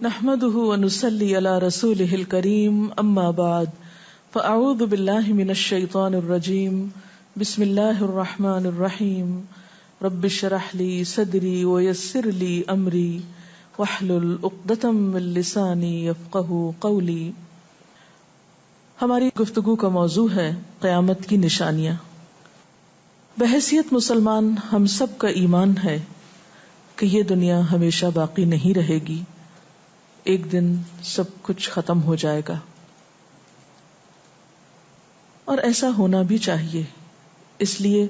نحمده ونصلي على رسوله الكريم اما بعد فاعوذ بالله من الشيطان الرجيم بسم الله الرحمن الرحيم رب اشرح لي صدري ويسر لي امري واحلل عقدة من لساني يفقهوا قولي. ہماری گفتگو کا موضوع ہے قیامت کی نشانیاں. بحیثیت مسلمان ہم سب کا ایمان ہے کہ یہ دنیا ہمیشہ باقی نہیں رہے گی، ایک دن سب کچھ ختم ہو جائے گا، اور ایسا ہونا بھی چاہیے، اس لیے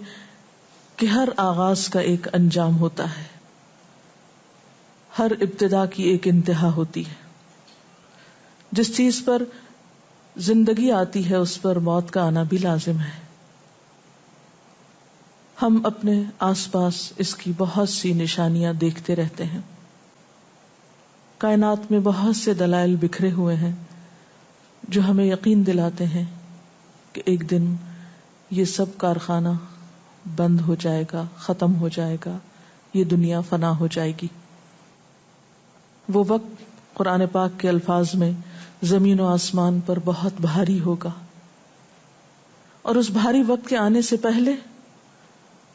کہ ہر آغاز کا ایک انجام ہوتا ہے، ہر ابتدا کی ایک انتہا ہوتی ہے. جس چیز پر زندگی آتی ہے اس پر موت کا آنا بھی لازم ہے. ہم اپنے آس پاس اس کی بہت سی نشانیاں دیکھتے رہتے ہیں. کائنات میں بہت سے دلائل بکھرے ہوئے ہیں جو ہمیں یقین دلاتے ہیں کہ ایک دن یہ سب کارخانہ بند ہو جائے گا، ختم ہو جائے گا، یہ دنیا فنا ہو جائے گی. وہ وقت قرآن پاک کے الفاظ میں زمین و آسمان پر بہت بھاری ہوگا، اور اس بھاری وقت کے آنے سے پہلے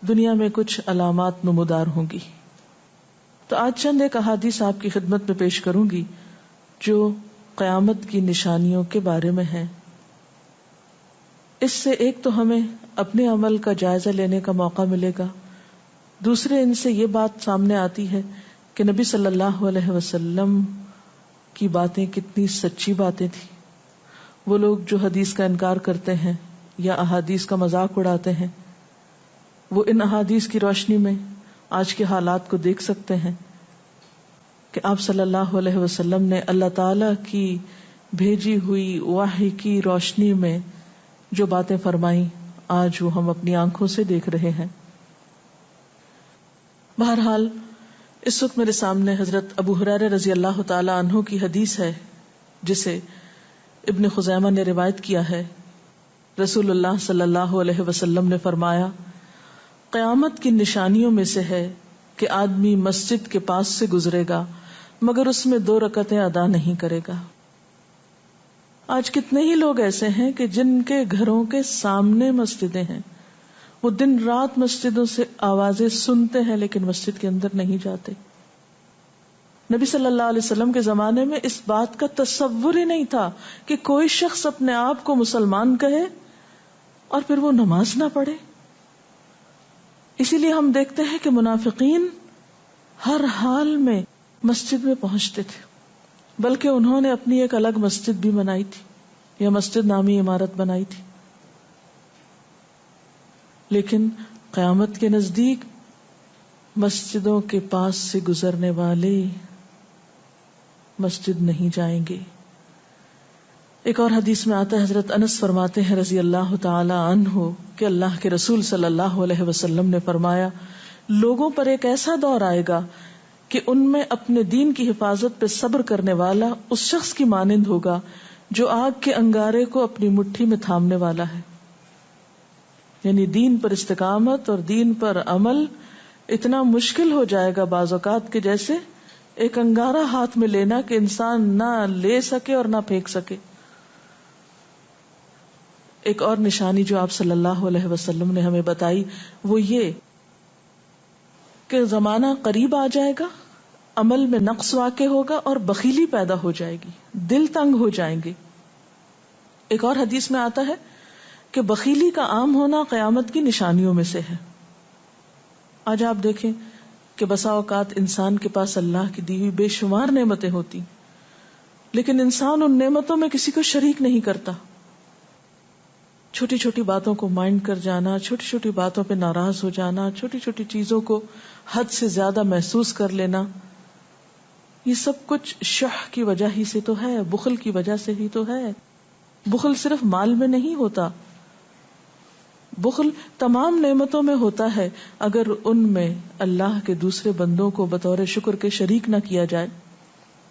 دنیا میں کچھ علامات نمودار ہوں گی. تو آج چند ایک احادیث آپ کی خدمت میں پیش کروں گی جو قیامت کی نشانیوں کے بارے میں ہیں. اس سے ایک تو ہمیں اپنے عمل کا جائزہ لینے کا موقع ملے گا، دوسرے ان سے یہ بات سامنے آتی ہے کہ نبی صلی اللہ علیہ وسلم کی باتیں کتنی سچی باتیں تھیں. وہ لوگ جو حدیث کا انکار کرتے ہیں یا احادیث کا مذاق اڑاتے ہیں، وہ ان احادیث کی روشنی میں آج کے حالات کو دیکھ سکتے ہیں کہ آپ صلی اللہ علیہ وسلم نے اللہ تعالی کی بھیجی ہوئی وحی کی روشنی میں جو باتیں فرمائیں آج وہ ہم اپنی آنکھوں سے دیکھ رہے ہیں. بہرحال اس وقت میرے سامنے حضرت ابو ہریرہ رضی اللہ تعالی عنہ کی حدیث ہے جسے ابن خزیمہ نے روایت کیا ہے. رسول اللہ صلی اللہ علیہ وسلم نے فرمایا، قیامت کی نشانیوں میں سے ہے کہ آدمی مسجد کے پاس سے گزرے گا مگر اس میں 2 رکعتیں ادا نہیں کرے گا. آج کتنے ہی لوگ ایسے ہیں کہ جن کے گھروں کے سامنے مسجدیں ہیں، وہ دن رات مسجدوں سے آوازیں سنتے ہیں لیکن مسجد کے اندر نہیں جاتے. نبی صلی اللہ علیہ وسلم کے زمانے میں اس بات کا تصور ہی نہیں تھا کہ کوئی شخص اپنے آپ کو مسلمان کہے اور پھر وہ نماز نہ پڑھے. اسی لیے ہم دیکھتے ہیں کہ منافقین ہر حال میں مسجد میں پہنچتے تھے، بلکہ انہوں نے اپنی ایک الگ مسجد بھی بنائی تھی یا مسجد نامی عمارت بنائی تھی. لیکن قیامت کے نزدیک مسجدوں کے پاس سے گزرنے والے مسجد نہیں جائیں گے. ایک اور حدیث میں آتا ہے، حضرت انس فرماتے ہیں رضی اللہ تعالی عنہ کہ اللہ کے رسول صلی اللہ علیہ وسلم نے فرمایا، لوگوں پر ایک ایسا دور آئے گا کہ ان میں اپنے دین کی حفاظت پہ صبر کرنے والا اس شخص کی مانند ہوگا جو آگ کے انگارے کو اپنی مٹھی میں تھامنے والا ہے. یعنی دین پر استقامت اور دین پر عمل اتنا مشکل ہو جائے گا بعض اوقات کہ جیسے ایک انگارہ ہاتھ میں لینا کہ انسان نہ لے سکے اور نہ پھینک سکے. ایک اور نشانی جو آپ صلی اللہ علیہ وسلم نے ہمیں بتائی وہ یہ کہ زمانہ قریب آ جائے گا، عمل میں نقص واقع ہوگا اور بخیلی پیدا ہو جائے گی، دل تنگ ہو جائیں گے. ایک اور حدیث میں آتا ہے کہ بخیلی کا عام ہونا قیامت کی نشانیوں میں سے ہے. آج آپ دیکھیں کہ بسا اوقات انسان کے پاس اللہ کی دی ہوئی بے شمار نعمتیں ہوتی، لیکن انسان ان نعمتوں میں کسی کو شریک نہیں کرتا. چھوٹی چھوٹی باتوں کو مائنڈ کر جانا، چھوٹی چھوٹی باتوں پہ ناراض ہو جانا، چھوٹی چھوٹی چیزوں کو حد سے زیادہ محسوس کر لینا، یہ سب کچھ شح کی وجہ ہی سے تو ہے، بخل کی وجہ سے ہی تو ہے. بخل صرف مال میں نہیں ہوتا، بخل تمام نعمتوں میں ہوتا ہے اگر ان میں اللہ کے دوسرے بندوں کو بطور شکر کے شریک نہ کیا جائے.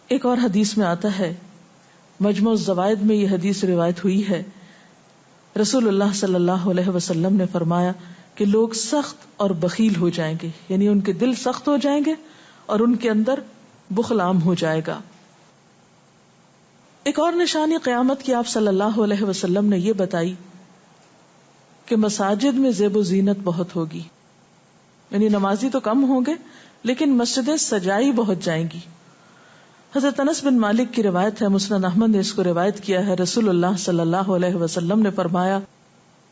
ایک اور حدیث میں آتا ہے، مجموع الزوائد میں یہ حدیث روایت ہوئی ہے، رسول اللہ صلی اللہ علیہ وسلم نے فرمایا کہ لوگ سخت اور بخیل ہو جائیں گے، یعنی ان کے دل سخت ہو جائیں گے اور ان کے اندر بخل عام ہو جائے گا. ایک اور نشانی قیامت کی آپ صلی اللہ علیہ وسلم نے یہ بتائی کہ مساجد میں زیب و زینت بہت ہوگی، یعنی نمازی تو کم ہوں گے لیکن مسجدیں سجائی بہت جائیں گی. حضرت انس بن مالک کی روایت ہے، مسند احمد نے اس کو روایت کیا ہے، رسول اللہ صلی اللہ علیہ وسلم نے فرمایا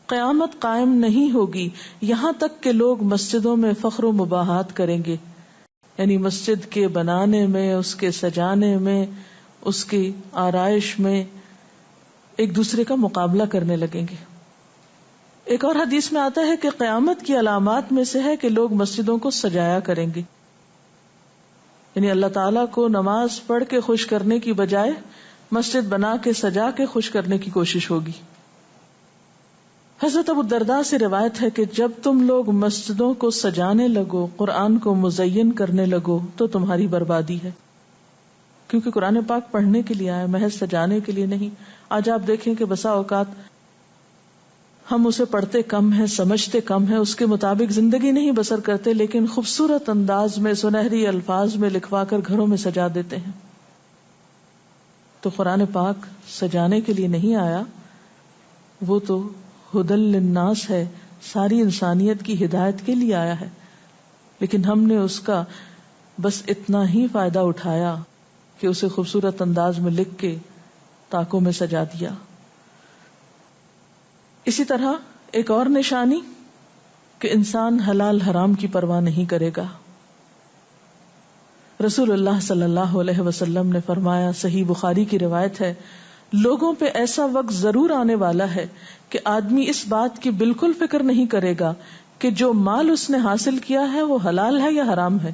قیامت قائم نہیں ہوگی یہاں تک کہ لوگ مسجدوں میں فخر و مباحات کریں گے، یعنی مسجد کے بنانے میں، اس کے سجانے میں، اس کی آرائش میں ایک دوسرے کا مقابلہ کرنے لگیں گے. ایک اور حدیث میں آتا ہے کہ قیامت کی علامات میں سے ہے کہ لوگ مسجدوں کو سجایا کریں گے، یعنی اللہ تعالیٰ کو نماز پڑھ کے خوش کرنے کی بجائے مسجد بنا کے سجا کے خوش کرنے کی کوشش ہوگی. حضرت ابو الدرداء سے روایت ہے کہ جب تم لوگ مسجدوں کو سجانے لگو، قرآن کو مزین کرنے لگو تو تمہاری بربادی ہے، کیونکہ قرآن پاک پڑھنے کے لیے آیا، محض سجانے کے لیے نہیں. آج آپ دیکھیں کہ بسا اوقات ہم اسے پڑھتے کم ہیں، سمجھتے کم ہیں، اس کے مطابق زندگی نہیں بسر کرتے، لیکن خوبصورت انداز میں سنہری الفاظ میں لکھوا کر گھروں میں سجا دیتے ہیں. تو قرآن پاک سجانے کے لیے نہیں آیا، وہ تو ہدی للناس ہے، ساری انسانیت کی ہدایت کے لیے آیا ہے، لیکن ہم نے اس کا بس اتنا ہی فائدہ اٹھایا کہ اسے خوبصورت انداز میں لکھ کے تاکوں میں سجا دیا. اسی طرح ایک اور نشانی کہ انسان حلال حرام کی پرواہ نہیں کرے گا. رسول اللہ صلی اللہ علیہ وسلم نے فرمایا، صحیح بخاری کی روایت ہے، لوگوں پہ ایسا وقت ضرور آنے والا ہے کہ آدمی اس بات کی بالکل فکر نہیں کرے گا کہ جو مال اس نے حاصل کیا ہے وہ حلال ہے یا حرام ہے،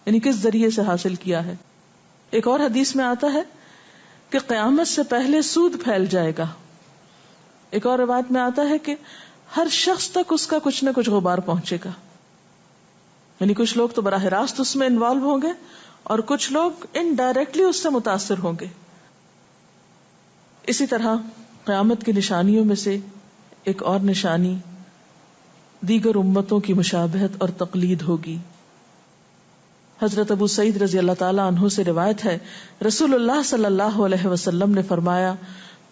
یعنی کس ذریعے سے حاصل کیا ہے. ایک اور حدیث میں آتا ہے کہ قیامت سے پہلے سود پھیل جائے گا. ایک اور روایت میں آتا ہے کہ ہر شخص تک اس کا کچھ نہ کچھ غبار پہنچے گا، یعنی کچھ لوگ تو براہ راست اس میں انوالو ہوں گے اور کچھ لوگ انڈائریکٹلی اس سے متاثر ہوں گے. اسی طرح قیامت کی نشانیوں میں سے ایک اور نشانی دیگر امتوں کی مشابہت اور تقلید ہوگی. حضرت ابو سعید رضی اللہ تعالی عنہ سے روایت ہے، رسول اللہ صلی اللہ علیہ وسلم نے فرمایا،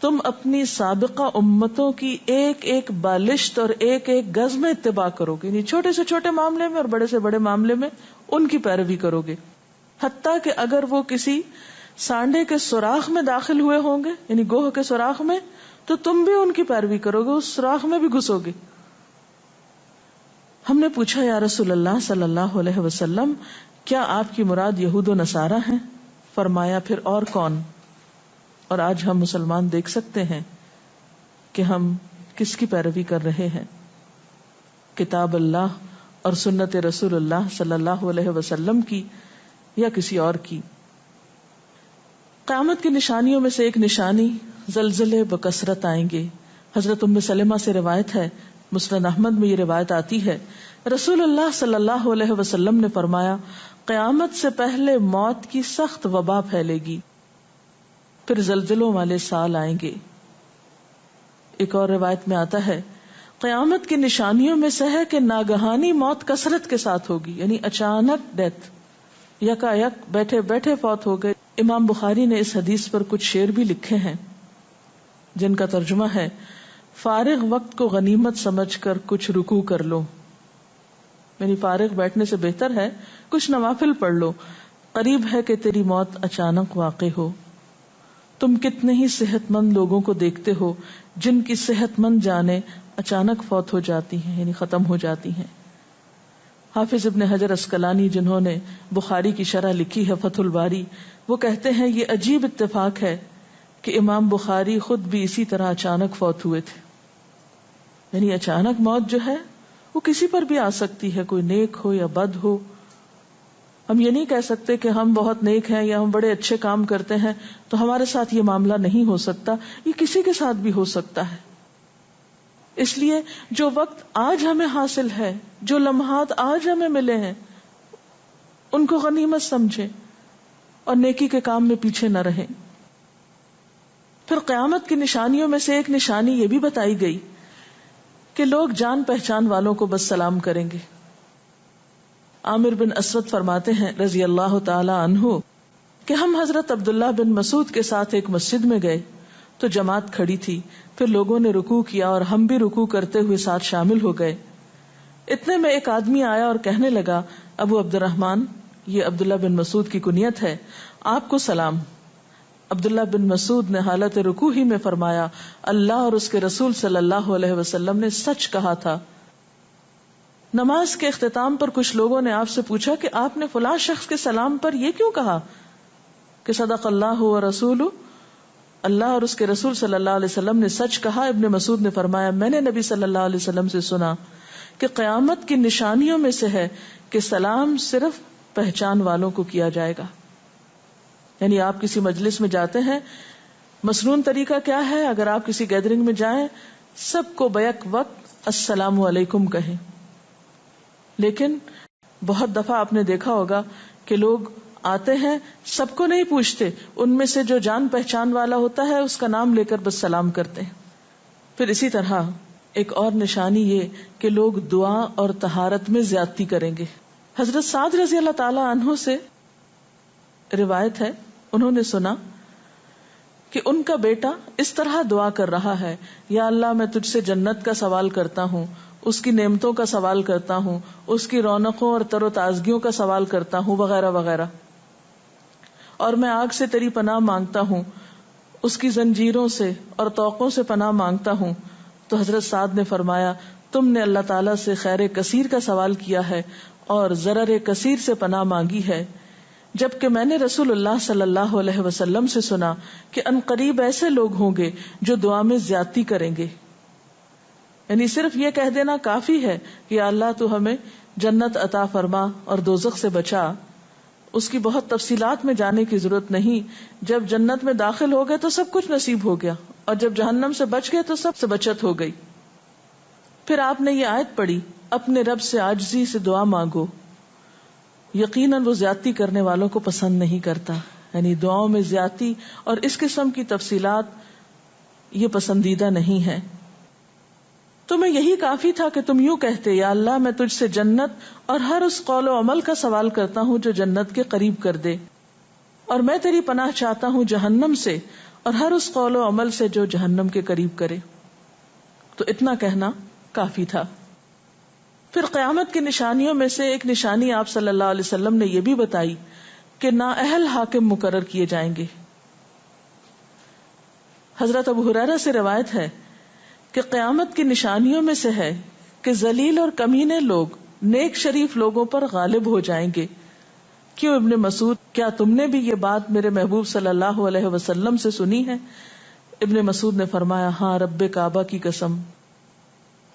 تم اپنی سابقہ امتوں کی ایک ایک بالشت اور ایک ایک گز میں اتباع کرو گے، یعنی چھوٹے سے چھوٹے معاملے میں اور بڑے سے بڑے معاملے میں ان کی پیروی کرو گے، حتیٰ کہ اگر وہ کسی سانڈے کے سوراخ میں داخل ہوئے ہوں گے، یعنی گوہ کے سوراخ میں، تو تم بھی ان کی پیروی کرو گے، اس سوراخ میں بھی گھسو گے. ہم نے پوچھا، یا رسول اللہ صلی اللہ علیہ وسلم، کیا آپ کی مراد یہود و نصارہ ہیں؟ فرمایا، پھر اور کون؟ اور آج ہم مسلمان دیکھ سکتے ہیں کہ ہم کس کی پیروی کر رہے ہیں، کتاب اللہ اور سنت رسول اللہ صلی اللہ علیہ وسلم کی یا کسی اور کی. قیامت کی نشانیوں میں سے ایک نشانی زلزلے بکثرت آئیں گے. حضرت ام سلمہ سے روایت ہے، مسند احمد میں یہ روایت آتی ہے، رسول اللہ صلی اللہ علیہ وسلم نے فرمایا، قیامت سے پہلے موت کی سخت وبا پھیلے گی، پھر زلزلوں والے سال آئیں گے. ایک اور روایت میں آتا ہے، قیامت کی نشانیوں میں سے ہے کہ ناگہانی موت کثرت کے ساتھ ہوگی، یعنی اچانک ڈیتھ، یکا یک بیٹھے بیٹھے فوت ہو گئے. امام بخاری نے اس حدیث پر کچھ شعر بھی لکھے ہیں جن کا ترجمہ ہے، فارغ وقت کو غنیمت سمجھ کر کچھ رکوع کر لو، یعنی فارغ بیٹھنے سے بہتر ہے کچھ نوافل پڑھ لو، قریب ہے کہ تیری موت اچانک واقع ہو. تم کتنے ہی صحت مند لوگوں کو دیکھتے ہو جن کی صحت مند جانیں اچانک فوت ہو جاتی ہیں، یعنی ختم ہو جاتی ہیں. حافظ ابن حجر عسقلانی جنہوں نے بخاری کی شرح لکھی ہے فتح الباری، وہ کہتے ہیں یہ عجیب اتفاق ہے کہ امام بخاری خود بھی اسی طرح اچانک فوت ہوئے تھے. یعنی اچانک موت جو ہے وہ کسی پر بھی آ سکتی ہے، کوئی نیک ہو یا بد ہو. ہم یہ نہیں کہہ سکتے کہ ہم بہت نیک ہیں یا ہم بڑے اچھے کام کرتے ہیں تو ہمارے ساتھ یہ معاملہ نہیں ہو سکتا، یہ کسی کے ساتھ بھی ہو سکتا ہے. اس لیے جو وقت آج ہمیں حاصل ہے، جو لمحات آج ہمیں ملے ہیں، ان کو غنیمت سمجھیں اور نیکی کے کام میں پیچھے نہ رہیں. پھر قیامت کی نشانیوں میں سے ایک نشانی یہ بھی بتائی گئی کہ لوگ جان پہچان والوں کو بس سلام کریں گے. عامر بن اسود فرماتے ہیں رضی اللہ تعالی عنہ کہ ہم حضرت عبداللہ بن مسعود کے ساتھ ایک مسجد میں گئے تو جماعت کھڑی تھی، پھر لوگوں نے رکوع کیا اور ہم بھی رکوع کرتے ہوئے ساتھ شامل ہو گئے۔ اتنے میں ایک آدمی آیا اور کہنے لگا، ابو عبد الرحمن، یہ عبداللہ بن مسعود کی کنیت ہے، آپ کو سلام۔ عبداللہ بن مسعود نے حالت رکوع ہی میں فرمایا، اللہ اور اس کے رسول صلی اللہ علیہ وسلم نے سچ کہا تھا۔ نماز کے اختتام پر کچھ لوگوں نے آپ سے پوچھا کہ آپ نے فلاں شخص کے سلام پر یہ کیوں کہا کہ صدق اللہ و رسول، اللہ اور اس کے رسول صلی اللہ علیہ وسلم نے سچ کہا۔ ابن مسعود نے فرمایا، میں نے نبی صلی اللہ علیہ وسلم سے سنا کہ قیامت کی نشانیوں میں سے ہے کہ سلام صرف پہچان والوں کو کیا جائے گا۔ یعنی آپ کسی مجلس میں جاتے ہیں، مسنون طریقہ کیا ہے؟ اگر آپ کسی گیدرنگ میں جائیں، سب کو بیک وقت السلام علیکم کہیں، لیکن بہت دفعہ آپ نے دیکھا ہوگا کہ لوگ آتے ہیں، سب کو نہیں پوچھتے، ان میں سے جو جان پہچان والا ہوتا ہے اس کا نام لے کر بس سلام کرتے ہیں۔ پھر اسی طرح ایک اور نشانی یہ کہ لوگ دعا اور طہارت میں زیادتی کریں گے۔ حضرت سعد رضی اللہ تعالی عنہ سے روایت ہے، انہوں نے سنا کہ ان کا بیٹا اس طرح دعا کر رہا ہے، یا اللہ میں تجھ سے جنت کا سوال کرتا ہوں، اس کی نعمتوں کا سوال کرتا ہوں، اس کی رونقوں اور تر و تازگیوں کا سوال کرتا ہوں، وغیرہ وغیرہ، اور میں آگ سے تیری پناہ مانگتا ہوں، اس کی زنجیروں سے اور طوقوں سے پناہ مانگتا ہوں۔ تو حضرت سعد نے فرمایا، تم نے اللہ تعالیٰ سے خیر کثیر کا سوال کیا ہے اور ضرر کثیر سے پناہ مانگی ہے، جبکہ میں نے رسول اللہ صلی اللہ علیہ وسلم سے سنا کہ عنقریب ایسے لوگ ہوں گے جو دعا میں زیادتی کریں گے۔ یعنی صرف یہ کہہ دینا کافی ہے کہ اللہ تو ہمیں جنت عطا فرما اور دوزخ سے بچا، اس کی بہت تفصیلات میں جانے کی ضرورت نہیں۔ جب جنت میں داخل ہو گئے تو سب کچھ نصیب ہو گیا، اور جب جہنم سے بچ گئے تو سب سے بچت ہو گئی۔ پھر آپ نے یہ آیت پڑھی، اپنے رب سے عاجزی سے دعا مانگو، یقیناً وہ زیادتی کرنے والوں کو پسند نہیں کرتا۔ یعنی دعاؤں میں زیادتی اور اس قسم کی تفصیلات یہ پسندیدہ نہیں ہے۔ تمہیں یہی کافی تھا کہ تم یوں کہتے، یا اللہ میں تجھ سے جنت اور ہر اس قول و عمل کا سوال کرتا ہوں جو جنت کے قریب کر دے، اور میں تیری پناہ چاہتا ہوں جہنم سے اور ہر اس قول و عمل سے جو جہنم کے قریب کرے۔ تو اتنا کہنا کافی تھا۔ پھر قیامت کی نشانیوں میں سے ایک نشانی آپ صلی اللہ علیہ وسلم نے یہ بھی بتائی کہ نااہل حاکم مقرر کیے جائیں گے۔ حضرت ابو ہریرہ سے روایت ہے کہ قیامت کی نشانیوں میں سے ہے کہ ذلیل اور کمینے لوگ نیک شریف لوگوں پر غالب ہو جائیں گے۔ کیوں ابن مسعود، کیا تم نے بھی یہ بات میرے محبوب صلی اللہ علیہ وسلم سے سنی ہے؟ ابن مسعود نے فرمایا، ہاں رب کعبہ کی قسم۔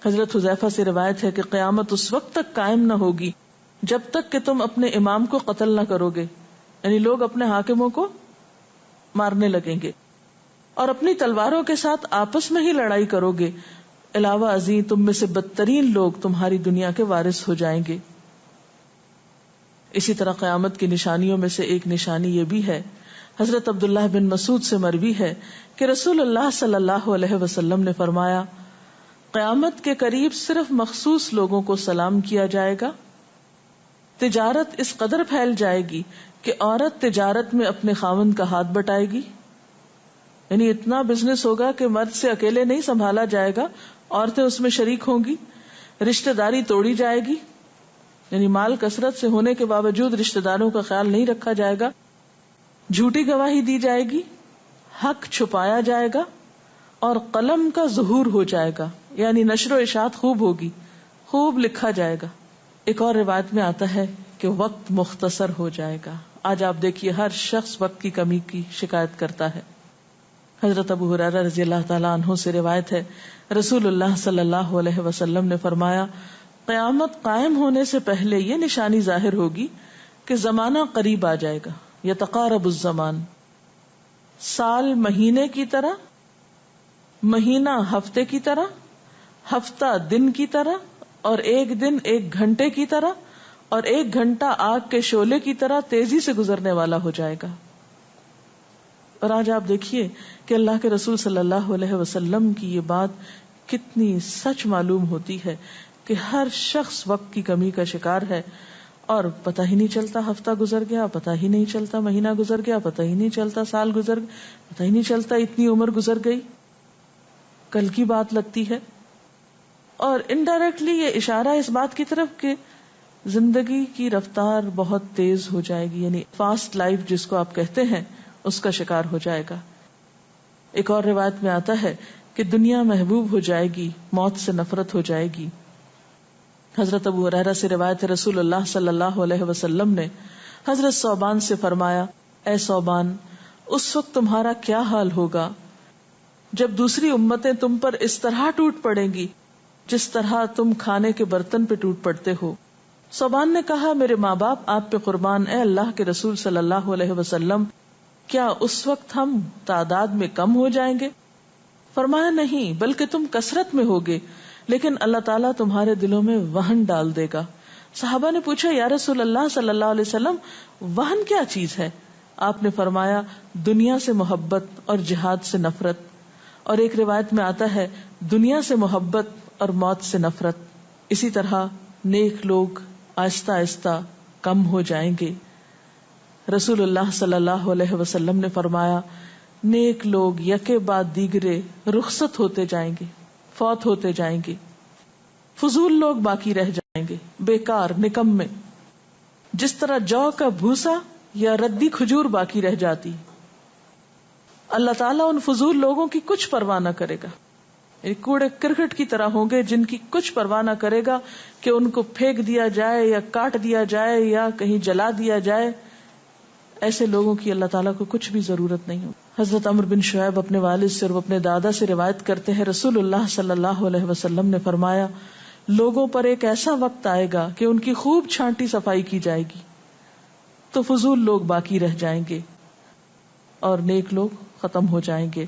حضرت حذیفہ سے روایت ہے کہ قیامت اس وقت تک قائم نہ ہوگی جب تک کہ تم اپنے امام کو قتل نہ کرو گے، یعنی لوگ اپنے حاکموں کو مارنے لگیں گے اور اپنی تلواروں کے ساتھ آپس میں ہی لڑائی کرو گے، علاوہ ازیں تم میں سے بدترین لوگ تمہاری دنیا کے وارث ہو جائیں گے۔ اسی طرح قیامت کی نشانیوں میں سے ایک نشانی یہ بھی ہے، حضرت عبداللہ بن مسعود سے مروی ہے کہ رسول اللہ صلی اللہ علیہ وسلم نے فرمایا، قیامت کے قریب صرف مخصوص لوگوں کو سلام کیا جائے گا۔ تجارت اس قدر پھیل جائے گی کہ عورت تجارت میں اپنے خاوند کا ہاتھ بٹائے گی، یعنی اتنا بزنس ہوگا کہ مرد سے اکیلے نہیں سنبھالا جائے گا، عورتیں اس میں شریک ہوں گی، رشتہ داری توڑی جائے گی، یعنی مال کثرت سے ہونے کے باوجود رشتہ داروں کا خیال نہیں رکھا جائے گا، جھوٹی گواہی دی جائے گی، حق چھپایا جائے گا، اور قلم کا ظہور ہو جائے گا، یعنی نشر و اشاعت خوب ہوگی، خوب لکھا جائے گا۔ ایک اور روایت میں آتا ہے کہ وقت مختصر ہو جائے گا۔ آج آپ دیکھیے ہر شخص وقت کی کمی کی شکایت کرتا ہے۔ حضرت ابو ہریرہ رضی اللہ تعالیٰ عنہ سے روایت ہے، رسول اللہ صلی اللہ علیہ وسلم نے فرمایا، قیامت قائم ہونے سے پہلے یہ نشانی ظاہر ہوگی کہ زمانہ قریب آ جائے گا، یتقارب الزمان، سال مہینے کی طرح، مہینہ ہفتے کی طرح، ہفتہ دن کی طرح، اور ایک دن ایک گھنٹے کی طرح، اور ایک گھنٹہ آگ کے شعلے کی طرح تیزی سے گزرنے والا ہو جائے گا۔ اور آج آپ دیکھیے کہ اللہ کے رسول صلی اللہ علیہ وسلم کی یہ بات کتنی سچ معلوم ہوتی ہے کہ ہر شخص وقت کی کمی کا شکار ہے، اور پتہ ہی نہیں چلتا ہفتہ گزر گیا، پتہ ہی نہیں چلتا مہینہ گزر گیا، پتہ ہی نہیں چلتا سال گزر گیا، پتہ ہی نہیں چلتا اتنی عمر گزر گئی، کل کی بات لگتی ہے. اور انڈائریکٹلی یہ اشارہ اس بات کی طرف کہ زندگی کی رفتار بہت تیز ہو جائے گی، یعنی فاسٹ لائف جس کو آپ کہتے ہیں اس کا شکار ہو جائے گا. ایک اور روایت میں آتا ہے کہ دنیا محبوب ہو جائے گی، موت سے نفرت ہو جائے گی. حضرت ابو ہریرہ سے روایت ہے، رسول اللہ صلی اللہ علیہ وسلم نے حضرت ثوبان سے فرمایا، اے ثوبان، اس وقت تمہارا کیا حال ہوگا جب دوسری امتیں تم پر اس طرح ٹوٹ پڑیں گی جس طرح تم کھانے کے برتن پہ ٹوٹ پڑتے ہو. ثوبان نے کہا، میرے ماں باپ آپ پہ قربان، اے اللہ کے رسول صلی اللہ علیہ وسلم، کیا اس وقت ہم تعداد میں کم ہو جائیں گے؟ فرمایا، نہیں، بلکہ تم کثرت میں ہوگے، لیکن اللہ تعالیٰ تمہارے دلوں میں وہن ڈال دے گا. صحابہ نے پوچھا، یا رسول اللہ صلی اللہ علیہ وسلم، وہن کیا چیز ہے؟ آپ نے فرمایا، دنیا سے محبت اور جہاد سے نفرت. اور ایک روایت میں آتا ہے، دنیا سے محبت اور موت سے نفرت. اسی طرح نیک لوگ آہستہ آہستہ کم ہو جائیں گے. رسول اللہ صلی اللہ علیہ وسلم نے فرمایا، نیک لوگ یکے بعد دیگرے رخصت ہوتے جائیں گے، فوت ہوتے جائیں گے. فضول لوگ باقی رہ جائیں گے، بیکار، نکمے، جس طرح جو کا بھوسا یا ردی کھجور باقی رہ جاتی. اللہ تعالیٰ ان فضول لوگوں کی کچھ پرواہ نہ کرے گا، کوڑے کرکٹ کی طرح ہوں گے جن کی کچھ پرواہ نہ کرے گا کہ ان کو پھینک دیا جائے یا کاٹ دیا جائے یا کہیں جلا دیا جائے. ایسے لوگوں کی اللہ تعالیٰ کو کچھ بھی ضرورت نہیں ہو. حضرت عمرو بن شعیب اپنے والد سے اور اپنے دادا سے روایت کرتے ہیں، رسول اللہ صلی اللہ علیہ وسلم نے فرمایا، لوگوں پر ایک ایسا وقت آئے گا کہ ان کی خوب چھانٹی صفائی کی جائے گی تو فضول لوگ باقی رہ جائیں گے اور نیک لوگ ختم ہو جائیں گے.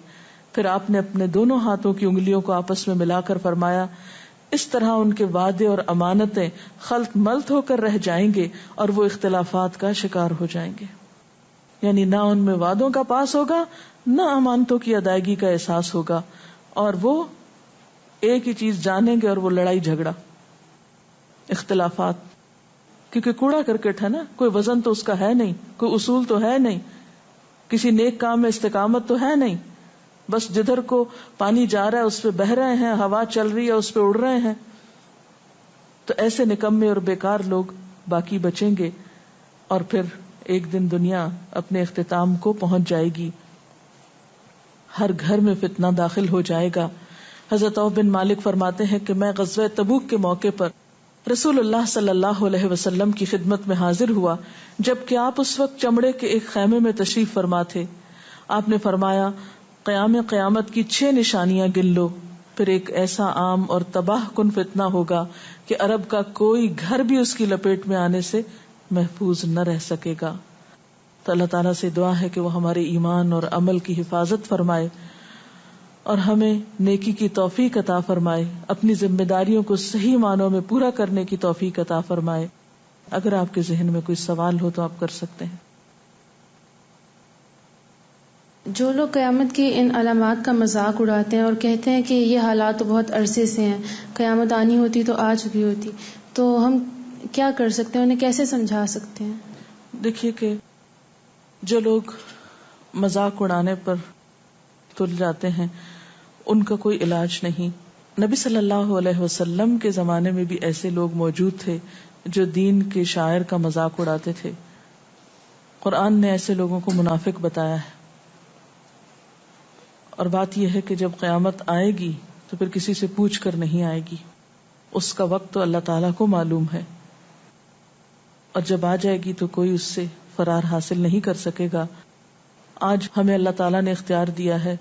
پھر آپ نے اپنے دونوں ہاتھوں کی انگلیوں کو آپس میں ملا کر فرمایا، اس طرح ان کے وعدے اور امانتیں خلط ملط ہو کر رہ جائیں گے اور وہ اختلافات کا شکار ہو جائیں گے. یعنی نہ ان میں وعدوں کا پاس ہوگا، نہ امانتوں کی ادائیگی کا احساس ہوگا، اور وہ ایک ہی چیز جانیں گے اور وہ لڑائی جھگڑا، اختلافات. کیونکہ کوڑا کرکٹ ہے نا، کوئی وزن تو اس کا ہے نہیں، کوئی اصول تو ہے نہیں، کسی نیک کام میں استقامت تو ہے نہیں، بس جدھر کو پانی جا رہا ہے اس پہ بہ رہے ہیں، ہوا چل رہی ہے اس پہ اڑ رہے ہیں. تو ایسے نکمے اور بیکار لوگ باقی بچیں گے اور پھر ایک دن دنیا اپنے اختتام کو پہنچ جائے گی. ہر گھر میں فتنہ داخل ہو جائے گا. حضرت عوف بن مالک فرماتے ہیں کہ میں غزوہ تبوک کے موقع پر رسول اللہ صلی اللہ علیہ وسلم کی خدمت میں حاضر ہوا جبکہ آپ اس وقت چمڑے کے ایک خیمے میں تشریف فرما تھے. آپ نے فرمایا، قیامت کی 6 نشانیاں گن لو. پھر ایک ایسا عام اور تباہ کن فتنہ ہوگا کہ عرب کا کوئی گھر بھی اس کی لپیٹ میں آنے سے محفوظ نہ رہ سکے گا. تو اللہ تعالیٰ سے دعا ہے کہ وہ ہمارے ایمان اور عمل کی حفاظت فرمائے اور ہمیں نیکی کی توفیق عطا فرمائے، اپنی ذمہ داریوں کو صحیح معنوں میں پورا کرنے کی توفیق عطا فرمائے. اگر آپ کے ذہن میں کوئی سوال ہو تو آپ کر سکتے ہیں. جو لوگ قیامت کی ان علامات کا مذاق اڑاتے ہیں اور کہتے ہیں کہ یہ حالات تو بہت عرصے سے ہیں، قیامت آنی ہوتی تو آ چکی ہوتی، تو ہم کیا کر سکتے ہیں، انہیں کیسے سمجھا سکتے ہیں؟ دیکھیے کہ جو لوگ مذاق اڑانے پر تل جاتے ہیں ان کا کوئی علاج نہیں. نبی صلی اللہ علیہ وسلم کے زمانے میں بھی ایسے لوگ موجود تھے جو دین کے شاعر کا مذاق اڑاتے تھے. قرآن نے ایسے لوگوں کو منافق بتایا ہے. اور بات یہ ہے کہ جب قیامت آئے گی تو پھر کسی سے پوچھ کر نہیں آئے گی، اس کا وقت تو اللہ تعالیٰ کو معلوم ہے، اور جب آ جائے گی تو کوئی اس سے فرار حاصل نہیں کر سکے گا. آج ہمیں اللہ تعالیٰ نے اختیار دیا ہے،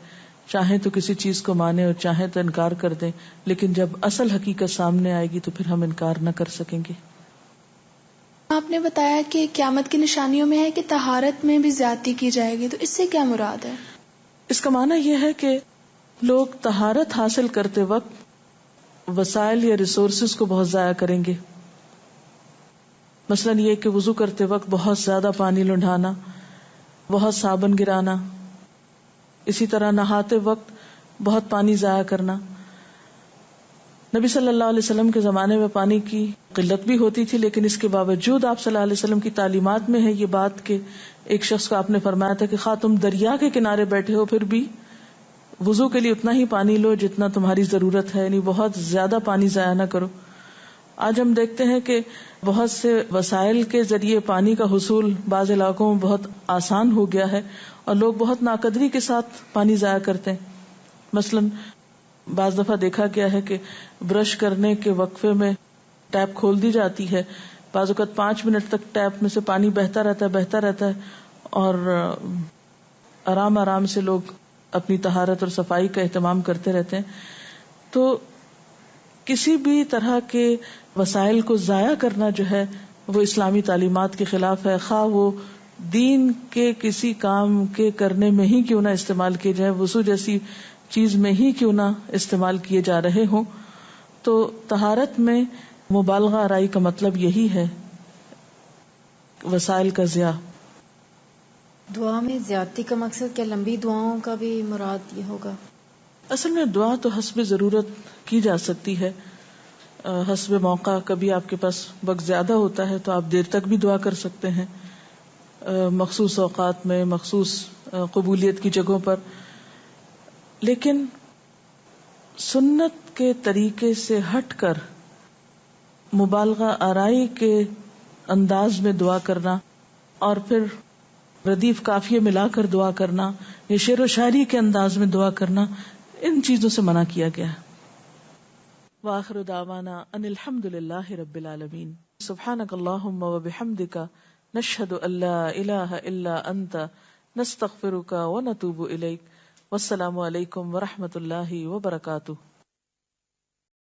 چاہیں تو کسی چیز کو مانیں اور چاہیں تو انکار کر دیں، لیکن جب اصل حقیقت سامنے آئے گی تو پھر ہم انکار نہ کر سکیں گے. آپ نے بتایا کہ قیامت کی نشانیوں میں ہے کہ طہارت میں بھی زیادتی کی جائے گی، تو اس سے کیا مراد ہے؟ اس کا معنی یہ ہے کہ لوگ طہارت حاصل کرتے وقت وسائل یا ریسورسز کو بہت ضائع کریں گے. مثلا یہ کہ وضو کرتے وقت بہت زیادہ پانی لنڈھانا، بہت صابن گرانا، اسی طرح نہاتے وقت بہت پانی ضائع کرنا. نبی صلی اللہ علیہ وسلم کے زمانے میں پانی کی قلت بھی ہوتی تھی، لیکن اس کے باوجود آپ صلی اللہ علیہ وسلم کی تعلیمات میں ہے یہ بات کہ ایک شخص کو آپ نے فرمایا تھا کہ خواہ تم دریا کے کنارے بیٹھے ہو پھر بھی وضو کے لیے اتنا ہی پانی لو جتنا تمہاری ضرورت ہے، یعنی بہت زیادہ پانی ضائع نہ کرو. آج ہم دیکھتے ہیں کہ بہت سے وسائل کے ذریعے پانی کا حصول بعض علاقوں میں بہت آسان ہو گیا ہے اور لوگ بہت ناقدری کے ساتھ پانی ضائع کرتے ہیں. مثلاً بعض دفعہ دیکھا گیا ہے کہ برش کرنے کے وقفے میں ٹیپ کھول دی جاتی ہے، بعض اوقات 5 منٹ تک ٹیپ میں سے پانی بہتا رہتا ہے اور آرام آرام سے لوگ اپنی طہارت اور صفائی کا اہتمام کرتے رہتے ہیں. تو کسی بھی طرح کے وسائل کو ضائع کرنا جو ہے وہ اسلامی تعلیمات کے خلاف ہے، خواہ وہ دین کے کسی کام کے کرنے میں ہی کیوں نہ استعمال کیے جائے، وضو جیسی چیز میں ہی کیوں نہ استعمال کیے جا رہے ہوں. تو طہارت میں مبالغہ آرائی کا مطلب یہی ہے، وسائل کا ضیاع. دعا میں زیادتی کا مقصد کیا لمبی دعاؤں کا بھی مراد یہ ہوگا؟ اصل میں دعا تو حسب ضرورت کی جا سکتی ہے، حسب موقع. کبھی آپ کے پاس وقت زیادہ ہوتا ہے تو آپ دیر تک بھی دعا کر سکتے ہیں، مخصوص اوقات میں، مخصوص قبولیت کی جگہوں پر. لیکن سنت کے طریقے سے ہٹ کر مبالغہ آرائی کے انداز میں دعا کرنا اور پھر ردیف قافیے ملا کر دعا کرنا یا شعر و شاعری کے انداز میں دعا کرنا، ان چیزوں سے منع کیا گیا ہے. وآخر دعوانا ان الحمد للہ رب العالمین. سبحانک اللہم وبحمدک نشہد ان لا الہ الا انت نستغفرک ونتوب الیک. والسلام علیکم ورحمۃ اللہ وبرکاتہ.